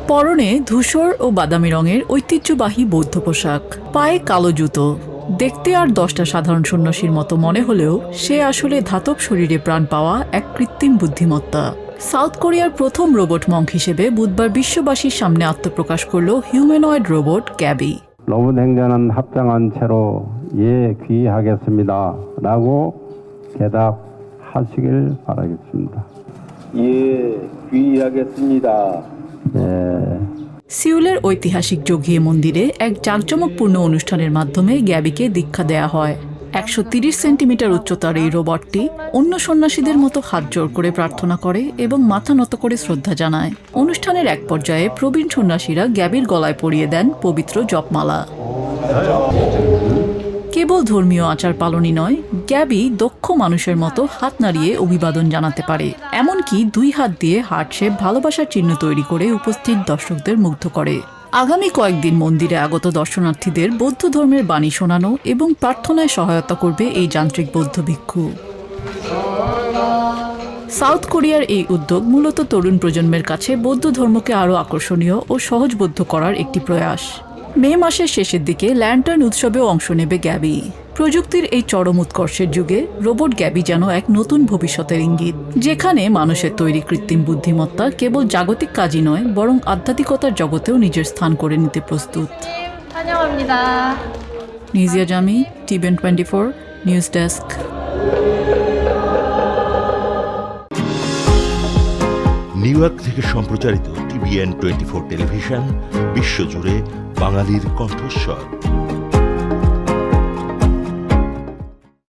পরনে ধূসর ও বাদামি রঙের ঐতিহ্যবাহী বৌদ্ধ পোশাক, পায়ে কালো জুতো। দেখতে আর 10টা সাধারণ সন্ন্যাসীর মতো মনে হলেও সে আসলে ধাতব শরীরে প্রাণ পাওয়া এক কৃত্রিম বুদ্ধিমত্তা। সাউথ কোরিয়ার প্রথম রোবট মঙ্ক হিসেবে বুধবার বিশ্ববাসীর সামনে আত্মপ্রকাশ করল হিউম্যানয়েড রোবট গ্যাবি। 로봇 행자는 합장한 채로 예 귀하겠습니다라고 대답하시길 바라겠습니다. 예 귀하겠습니다. 예. সিউলের ঐতিহাসিক যোগিয়ে মন্দিরে এক জাঁকজমকপূর্ণ অনুষ্ঠানের মাধ্যমে গ্যাবিকে দীক্ষা দেয়া হয়। 130 সেন্টিমিটার উচ্চতার এই রোবটটি অন্য সন্ন্যাসীদের মতো হাত জোর করে প্রার্থনা করে এবং মাথা নত করে শ্রদ্ধা জানায়। অনুষ্ঠানের এক পর্যায়ে প্রবীণ সন্ন্যাসীরা গ্যাবির গলায় পরিয়ে দেন পবিত্র জপমালা। কেবল ধর্মীয় আচার পালনই নয়, গ্যাবি দক্ষ মানুষের মতো হাত নাড়িয়ে অভিবাদন জানাতে পারে, এমনকি 2 হাত দিয়ে হার্ট শেপ ভালোবাসার চিহ্ন তৈরি করে উপস্থিত দর্শকদের মুগ্ধ করে। আগামী কয়েকদিন মন্দিরে আগত দর্শনার্থীদের বৌদ্ধ ধর্মের বাণী শোনানো এবং প্রার্থনায় সহায়তা করবে এই যান্ত্রিক বৌদ্ধ ভিক্ষু। সাউথ কোরিয়ার এই উদ্যোগ মূলত তরুণ প্রজন্মের কাছে বৌদ্ধ ধর্মকে আরও আকর্ষণীয় ও সহজবোধ্য করার একটি প্রয়াস। মে মাসের শেষের দিকে ল্যান্টার্ন উৎসবেও অংশ নেবে গ্যাবি। প্রযুক্তির এই চরম উৎকর্ষের যুগে রোবট গ্যাবি যেন এক নতুন ভবিষ্যতের ইঙ্গিত, যেখানে মানুষের তৈরি কৃত্রিম বুদ্ধিমত্তা কেবল জাগতিক কাজই নয়, বরং আধ্যাত্মিকতার জগতেও নিজের স্থান করে নিতে প্রস্তুত। নিজিয়া জামি, টিভেন 24 নিউজ ডেস্ক। নিউ ইয়র্ক থেকে সম্প্রচারিত টিভিএন 24 টেলিভিশন বিশ্বজুড়ে বাঙালির কণ্ঠস্বর।